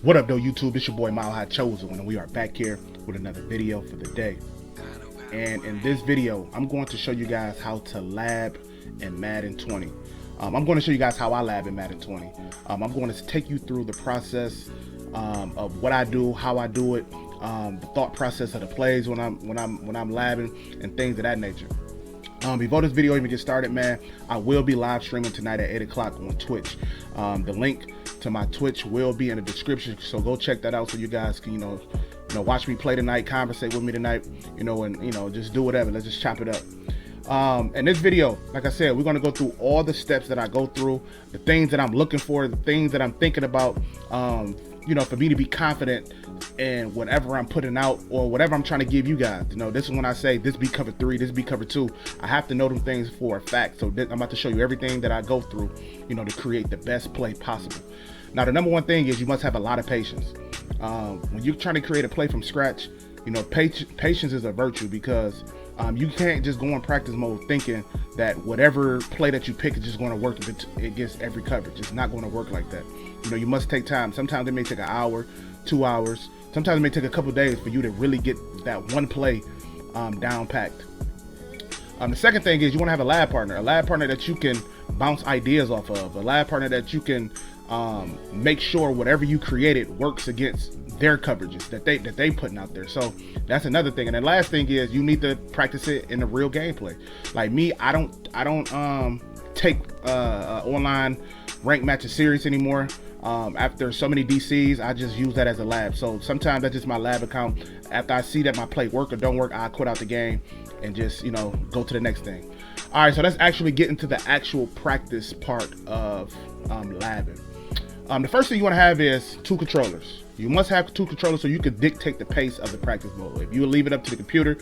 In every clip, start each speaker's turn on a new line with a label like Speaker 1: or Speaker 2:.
Speaker 1: What up though, YouTube? It's your boy Mile High Chosen, and we are back here with another video for the day. And in this video, I'm going to show you guys how to lab in Madden 20. I'm going to show you guys how I lab in Madden 20. I'm going to take you through the process of what I do, how I do it, the thought process of the plays when I'm labbing, and things of that nature. Before this video even gets started, man, I will be live streaming tonight at 8 o'clock on Twitch. The link to my Twitch will be in the description, so go check that out so you guys can, you know, watch me play tonight, conversate with me tonight, and just do whatever. Let's just chop it up. In this video, like I said, we're going to go through all the steps that I go through, the things that I'm looking for, the things that I'm thinking about, for me to be confident in whatever I'm putting out or whatever I'm trying to give you guys. This is when I say this be cover 3, this be cover 2. I have to know them things for a fact. So I'm about to show you everything that I go through, to create the best play possible. Now, the number one thing is you must have a lot of patience. When you're trying to create a play from scratch, patience is a virtue, because you can't just go in practice mode thinking that whatever play that you pick is just going to work against every coverage. It's not going to work like that. You must take time. Sometimes it may take an hour, 2 hours. Sometimes it may take a couple days for you to really get that one play down packed. The second thing is you want to have a lab partner that you can bounce ideas off of, a lab partner that you can make sure whatever you created works against their coverages that they putting out there. So that's another thing. And the last thing is you need to practice it in the real gameplay. Like me, I don't take online rank matches serious anymore. After so many DCs, I just use that as a lab. So sometimes that's just my lab account. After I see that my play work or don't work, I quit out the game and just go to the next thing. All right, so let's actually get into the actual practice part of labbing. The first thing you want to have is 2 controllers. You must have 2 controllers so you can dictate the pace of the practice mode. If you leave it up to the computer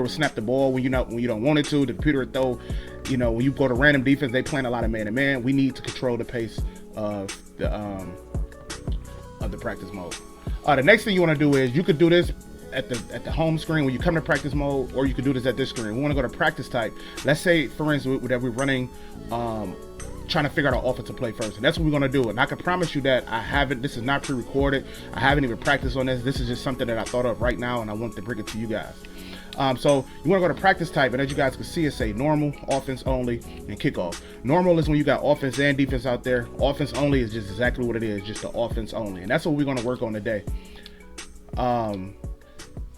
Speaker 1: will snap the ball when you don't want it to. The computer will throw, when you go to random defense, they playing a lot of man-to-man. We need to control the pace of the practice mode. The next thing you want to do is you could do this at the home screen when you come to practice mode, or you could do this at this screen. We want to go to practice type. Let's say, for instance, that we're running trying to figure out our offensive play first, and that's what we're going to do. And I can promise you that this is not pre-recorded. I haven't even practiced on this. This is just something that I thought of right now, and I want to bring it to you guys. So you want to go to practice type, and as you guys can see, it say normal, offense only, and kickoff. Normal is when you got offense and defense out there. Offense only is just exactly what it is, just the offense only, and that's what we're going to work on today.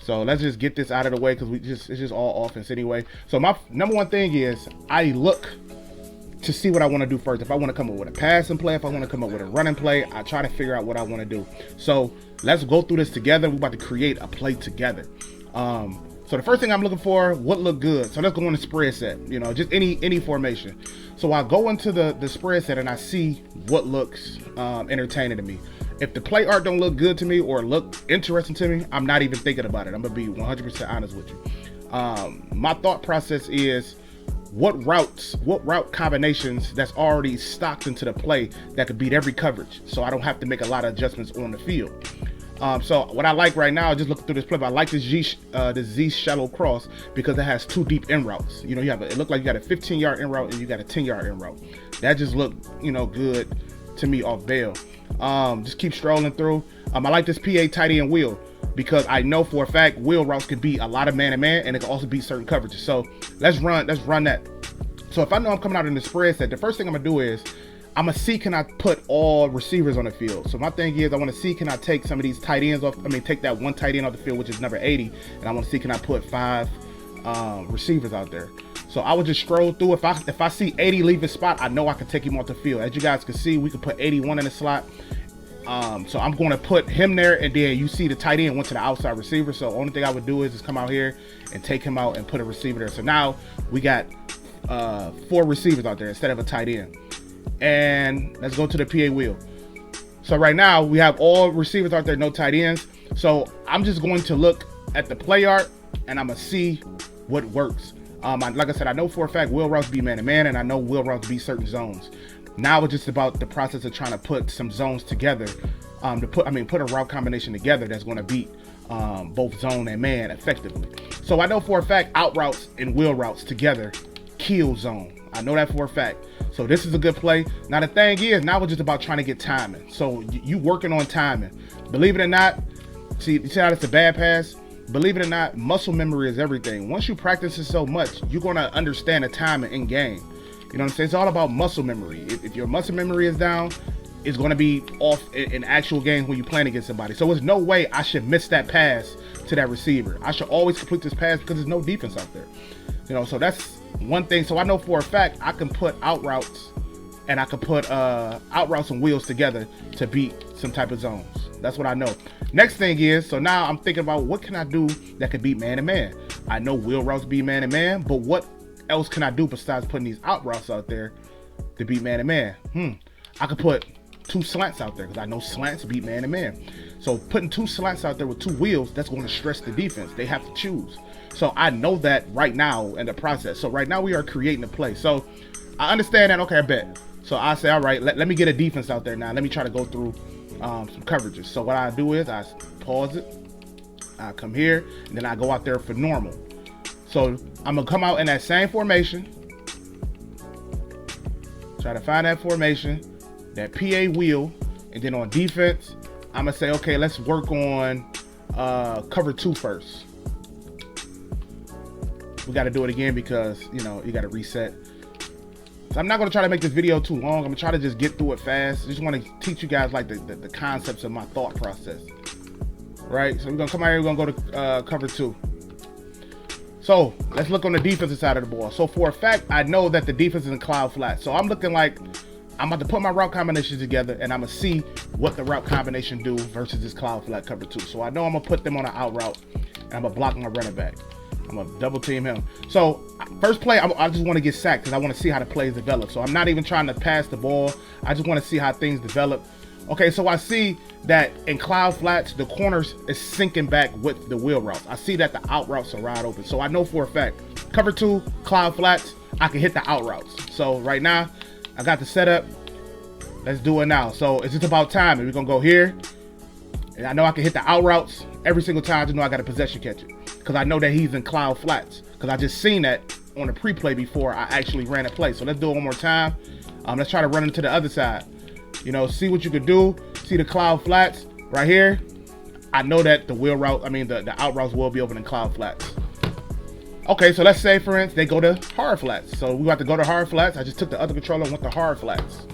Speaker 1: So let's just get this out of the way, because it's just all offense anyway. So my number one thing is I look to see what I want to do first. If I want to come up with a passing play, if I want to come up with a running play, I try to figure out what I want to do. So let's go through this together. We're about to create a play together. So the first thing I'm looking for, what look good. So let's go on the spread set, just any formation. So I go into the spread set and I see what looks entertaining to me. If the play art don't look good to me or look interesting to me, I'm not even thinking about it. I'm gonna be 100% honest with you. My thought process is what route combinations that's already stocked into the play that could beat every coverage, so I don't have to make a lot of adjustments on the field. So what I like right now, just looking through this play, I like this Z shallow cross because it has 2 deep in routes. It looked like you got a 15-yard in route and you got a 10-yard in route. That just looked, good to me off bail. Just keep strolling through. I like this PA tight end wheel because I know for a fact wheel routes can beat a lot of man-to-man, and it can also beat certain coverages. So let's run that. So if I know I'm coming out in the spread set, the first thing I'm gonna do is I'm gonna see, can I put all receivers on the field? So my thing is I want to see, can I take some of these tight ends off? Take that one tight end off the field, which is number 80, and I want to see, can I put 5 receivers out there? So I would just scroll through. If I see 80 leave his spot, I know I can take him off the field. As you guys can see, we can put 81 in the slot. So I'm going to put him there, and then you see the tight end went to the outside receiver. So the only thing I would do is just come out here and take him out and put a receiver there. So now we got 4 receivers out there instead of a tight end. And let's go to the PA wheel. So right now we have all receivers out there, no tight ends. So I'm just going to look at the play art and I'm gonna see what works. Like I said, I know for a fact wheel routes be man-to-man, and I know wheel routes be certain zones. Now it's just about the process of trying to put some zones together, put a route combination together that's going to beat both zone and man effectively. So I know for a fact out routes and wheel routes together kill zone. I know that for a fact. So this is a good play. Now the thing is, now we're just about trying to get timing. So you working on timing. Believe it or not, see how that's a bad pass? Believe it or not, muscle memory is everything. Once you practice it so much, you're gonna understand the timing in game. You know what I'm saying? It's all about muscle memory. If your muscle memory is down, it's gonna be off in actual games when you're playing against somebody. So there's no way I should miss that pass to that receiver. I should always complete this pass because there's no defense out there. You know, so that's one thing. So I know for a fact I can put out routes and I can put out routes and wheels together to beat some type of zones. That's what I know. Next thing is, so now I'm thinking about what can I do that could beat man-to-man. I know wheel routes beat man-to-man, but what else can I do besides putting these out routes out there to beat man-to-man? I could put 2 slants out there because I know slants beat man-to-man. So putting 2 slants out there with 2 wheels, that's going to stress the defense. They have to choose. So I know that right now in the process. So right now we are creating a play. So I understand that. Okay, I bet. So I say, all right, let me get a defense out there now. Let me try to go through some coverages. So what I do is I pause it. I come here and then I go out there for normal. So I'm gonna come out in that same formation. Try to find that formation, that PA wheel, and then on defense, I'm gonna say, okay, let's work on cover 2 first. We got to do it again because, you know, you got to reset. So I'm not going to try to make this video too long. I'm going to try to just get through it fast. I just want to teach you guys like the concepts of my thought process. Right? So we're going to come out here. We're going to go to cover 2. So let's look on the defensive side of the ball. So for a fact, I know that the defense is in cloud flat. So I'm looking like I'm about to put my route combinations together and I'm going to see what the route combination do versus this cloud flat cover 2. So I know I'm going to put them on an out route and I'm going to block my running back. I'm gonna double team him. So first play, I just want to get sacked because I want to see how the plays develop. So I'm not even trying to pass the ball. I just want to see how things develop. Okay, so I see that in cloud flats, the corners is sinking back with the wheel routes. I see that the out routes are wide open. So I know for a fact, cover 2, cloud flats, I can hit the out routes. So right now, I got the setup. Let's do it now. So it's just about time. We're gonna go here. And I know I can hit the out routes every single time. I just know I got a possession catch it. Because I know that he's in cloud flats. Because I just seen that on the pre-play before I actually ran a play. So let's do it one more time. Let's try to run into the other side. You know, see what you could do. See the cloud flats right here. I know that the wheel route, the out routes will be open in cloud flats. Okay, so let's say for instance they go to hard flats. So we got to go to hard flats. I just took the other controller and went to hard flats.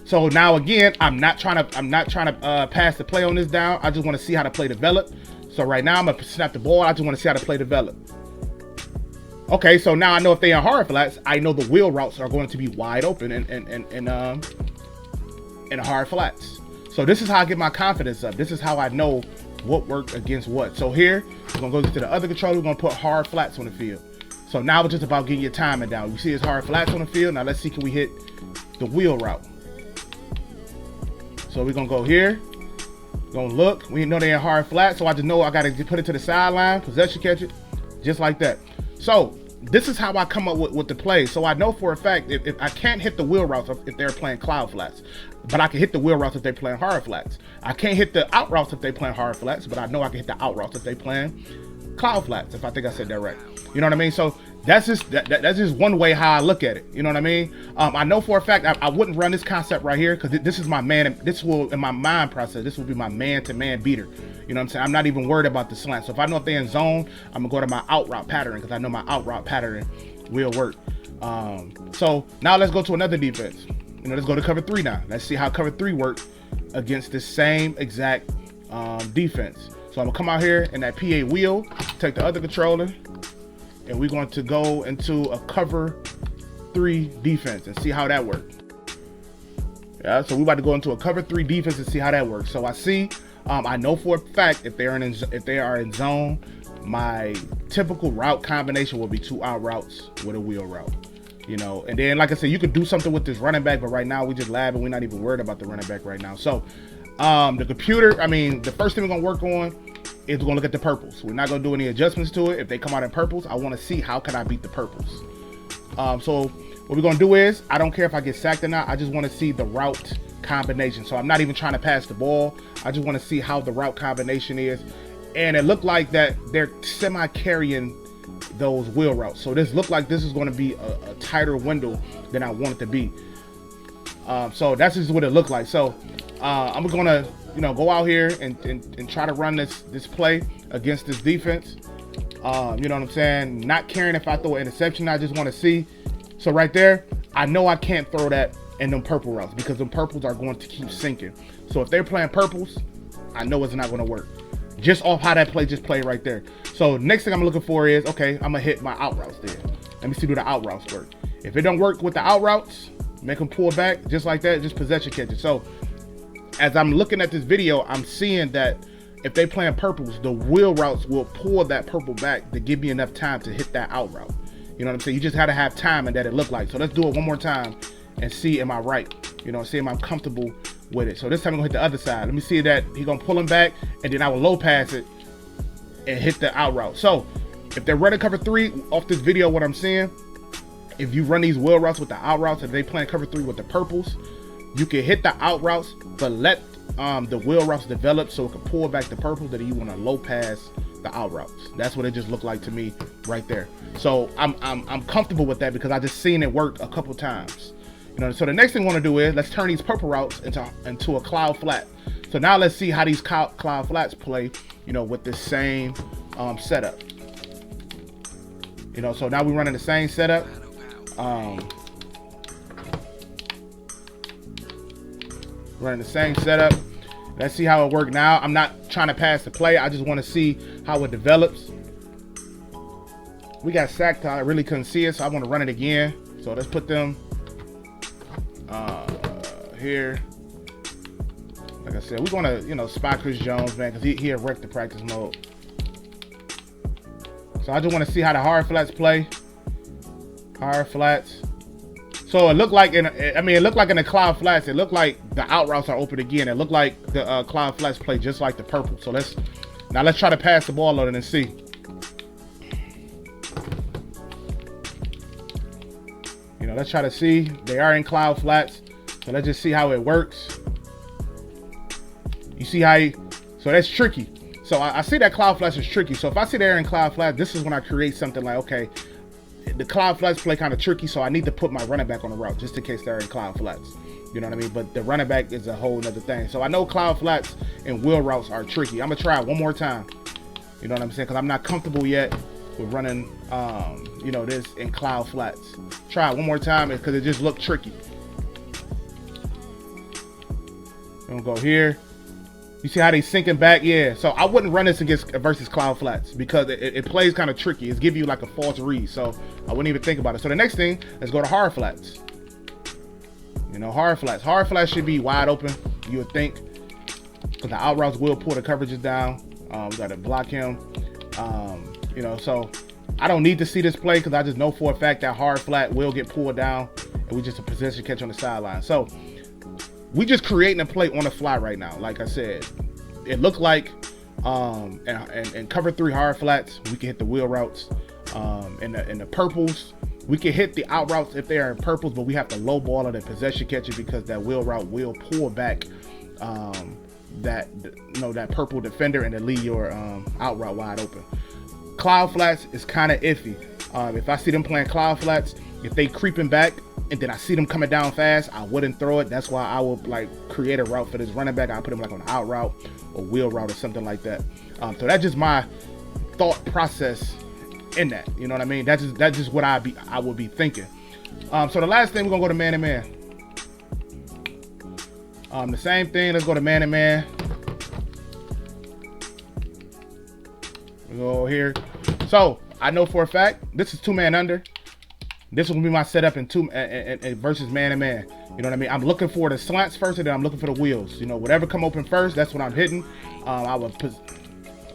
Speaker 1: So now again, I'm not trying to pass the play on this down. I just want to see how the play develop. So right now I'm gonna snap the ball. I just want to see how the play develop. Okay, so now I know if they are hard flats, I know the wheel routes are going to be wide open in hard flats. So this is how I get my confidence up. This is how I know what worked against what. So here, we're gonna go to the other controller. We're gonna put hard flats on the field. So now it's just about getting your timing down. You see it's hard flats on the field. Now let's see, can we hit the wheel route? So we're gonna go here. Gonna look. We know they're in hard flat, so I just know I gotta put it to the sideline, possession catch it, just like that. So this is how I come up with the play. So I know for a fact if I can't hit the wheel routes if they're playing cloud flats, but I can hit the wheel routes if they're playing hard flats. I can't hit the out routes if they're playing hard flats, but I know I can hit the out routes if they're playing cloud flats. If I think I said that right, you know what I mean? So that's just one way how I look at it. You know what I mean? I know for a fact I wouldn't run this concept right here because this is my man. This will, in my mind process, this will be my man-to-man beater. You know what I'm saying? I'm not even worried about the slant. So if I know if they're in zone, I'm gonna go to my out route pattern because I know my out route pattern will work. So now let's go to another defense. You know, let's go to cover 3 now. Let's see how cover 3 works against the same exact defense. So I'm gonna come out here in that PA wheel, take the other controller, and we're going to go into a cover 3 defense and see how that works. Yeah, so we're about to go into a cover 3 defense and see how that works. So I see, I know for a fact if they are in zone, my typical route combination will be 2 out routes with a wheel route. You know, and then like I said, you could do something with this running back, but right now we just labbing. We're not even worried about the running back right now. So the computer, the first thing we're gonna work on is we're gonna look at the purples. We're not gonna do any adjustments to it. If they come out in purples, I want to see how can I beat the purples. So what we're gonna do is, I don't care if I get sacked or not. I just want to see the route combination. So I'm not even trying to pass the ball. I just want to see how the route combination is. And it looked like that they're semi carrying those wheel routes. So this looked like this is going to be a tighter window than I want it to be. So that's just what it looked like. So I'm gonna, you know, go out here and try to run this play against this defense. You know what I'm saying? Not caring if I throw an interception, I just want to see. So right there, I know I can't throw that in them purple routes because them purples are going to keep sinking. So if they're playing purples, I know it's not going to work. Just off how that play just played right there. So next thing I'm looking for is, okay, I'm gonna hit my out routes there. Let me see do the out routes work. If it don't work with the out routes, make them pull back just like that, just possession catch it. So as I'm looking at this video, I'm seeing that if they playing purples, the wheel routes will pull that purple back to give me enough time to hit that out route. You know what I'm saying? You just had to have time and that it looked like. So let's do it one more time and see am I right. You know, see am I comfortable with it. So this time I'm gonna hit the other side. Let me see that he gonna pull him back, and then I will low pass it and hit the out route. So if they're running cover 3 off this video, what I'm seeing, if you run these wheel routes with the out routes, if they playing cover 3 with the purples, you can hit the out routes, but let the wheel routes develop so it can pull back the purples that you want to low pass the out routes. That's what it just looked like to me right there. So I'm comfortable with that because I just seen it work a couple times. You know, so the next thing I want to do is let's turn these purple routes into a cloud flat. So now let's see how these cloud flats play, you know, with the same setup. You know, so now we're running the same setup. Running the same setup. Let's see how it worked now. I'm not trying to pass the play. I just want to see how it develops. We got sacked. I really couldn't see it, so I want to run it again. So let's put them here. Like I said, we're gonna, you know, spot Chris Jones, man, because he had wrecked the practice mode. So I just want to see how the hard flats play. Hard flats. So it looked like it looked like in the cloud flats, it looked like the out routes are open again. It looked like the cloud flats play just like the purple. So let's try to pass the ball on it and see. You know, let's try to see. They are in cloud flats. So let's just see how it works. You see how so that's tricky. So I see that cloud flats is tricky. So if I see they're in cloud flats, this is when I create something like, okay, the cloud flats play kind of tricky, so I need to put my running back on the route just in case they're in cloud flats. You know what I mean? But the running back is a whole nother thing. So I know cloud flats and wheel routes are tricky. I'm gonna try it one more time. You know what I'm saying? Because I'm not comfortable yet with running, you know, this in cloud flats. Try it one more time because it just looked tricky. I'm gonna go here. You see how they sinking back? Yeah. So I wouldn't run this versus cloud flats because it plays kind of tricky. It's giving you like a false read. So I wouldn't even think about it. So the next thing, let's go to hard flats. You know, hard flats. Hard flats should be wide open, you would think, because the out routes will pull the coverages down. We got to block him. You know, so I don't need to see this play because I just know for a fact that hard flat will get pulled down, and we just a possession catch on the sideline. So we just creating a play on the fly right now. Like I said, it looked like and cover 3 hard flats, we can hit the wheel routes. In the purples, we can hit the out routes if they are in purples, but we have to low ball it and possession catch it because that wheel route will pull back that purple defender and then leave your out route wide open. Cloud flats is kind of iffy. If I see them playing cloud flats, if they creeping back and then I see them coming down fast, I wouldn't throw it. That's why I will like create a route for this running back. I put him like on an out route or wheel route or something like that. So that's just my thought process in that. You know what I mean? That's just what I would be thinking. So the last thing, we're gonna go to man and man. The same thing. Let's go to man and man. We go here. So I know for a fact this is 2-man under. This will be my setup in versus man and man. You know what I mean? I'm looking for the slants first, and then I'm looking for the wheels. You know, whatever come open first, that's what I'm hitting. I would put,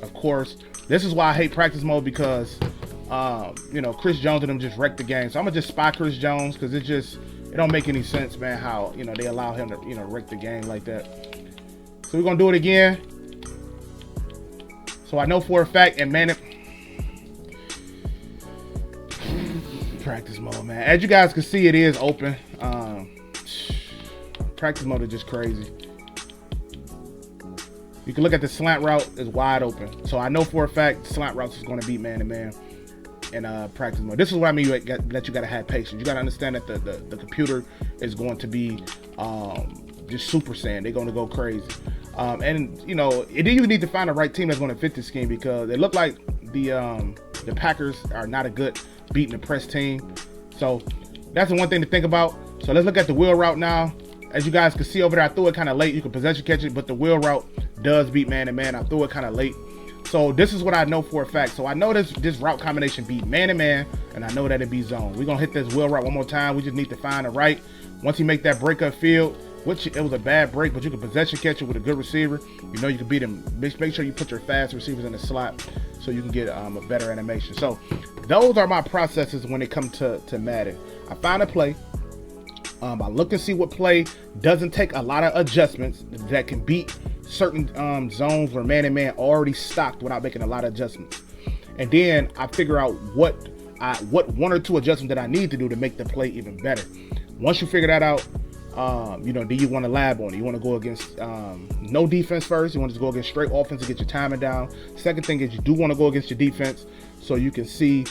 Speaker 1: of course, this is why I hate practice mode because, you know, Chris Jones and them just wrecked the game. So I'm gonna just spy Chris Jones because it don't make any sense, man. How, you know, they allow him to, you know, wreck the game like that. So we're gonna do it again. So I know for a fact, and man, practice mode, man. As you guys can see, it is open. Practice mode is just crazy. You can look at the slant route is wide open. So I know for a fact slant routes is going to beat man to man. in practice mode. This is what I mean that you gotta have patience. You gotta understand that the computer is going to be just Super Saiyan. They're gonna go crazy. And you know, you need to find the right team that's gonna fit this scheme, because it looked like the Packers are not a good beat and the press team. So that's the one thing to think about. So let's look at the wheel route now. As you guys can see over there, I threw it kind of late. You can possession catch it, but the wheel route does beat man-to-man. I threw it kind of late. So this is what I know for a fact. So I know this route combination beat man-to-man, and I know that it beat zone. We're going to hit this wheel route one more time. We just need to find the right. Once you make that break up field, which it was a bad break, but you can possession catch it with a good receiver. You know you can beat him. Make sure you put your fast receivers in the slot so you can get a better animation. So those are my processes when it comes to Madden. I find a play. I look and see what play doesn't take a lot of adjustments that can beat certain zones where man-to-man already stocked without making a lot of adjustments. And then I figure out what one or two adjustments that I need to do to make the play even better. Once you figure that out, you know, do you want to lab on it? You want to go against no defense first. You want to go against straight offense to get your timing down. Second thing is you do want to go against your defense so you can see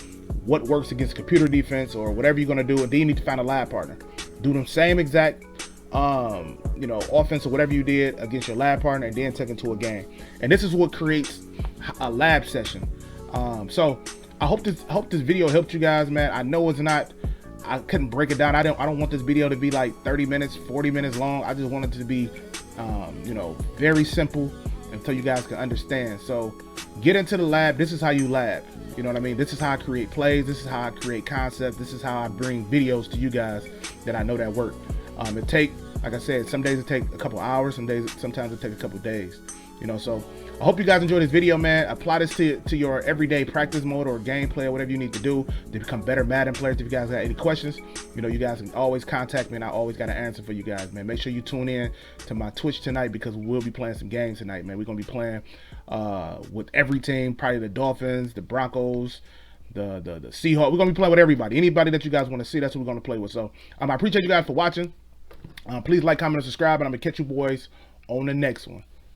Speaker 1: what works against computer defense or whatever you're going to do. And then you need to find a lab partner. Do the same exact you know, offense or whatever you did against your lab partner, and then take it to a game. And this is what creates a lab session. So I hope this video helped you guys, man. I know it's not, I couldn't break it down. I don't want this video to be like 30 minutes, 40 minutes long. I just want it to be you know, very simple until you guys can understand. So get into the lab. This is how you lab. You know what I mean? This is how I create plays. This is how I create concepts. This is how I bring videos to you guys that I know that work. It take, like I said, some days it take a couple hours, sometimes it take a couple days. You know, so I hope you guys enjoyed this video, man. Apply this to your everyday practice mode or gameplay or whatever you need to do to become better Madden players. If you guys got any questions, you know, you guys can always contact me, and I always got an answer for you guys, man. Make sure you tune in to my Twitch tonight, because we'll be playing some games tonight, man. We're gonna be playing with every team, probably the Dolphins, the Broncos, the Seahawks. We're gonna be playing with everybody. Anybody that you guys want to see, that's what we're gonna play with. So I appreciate you guys for watching. Please like, comment, and subscribe, and I'm gonna catch you boys on the next one.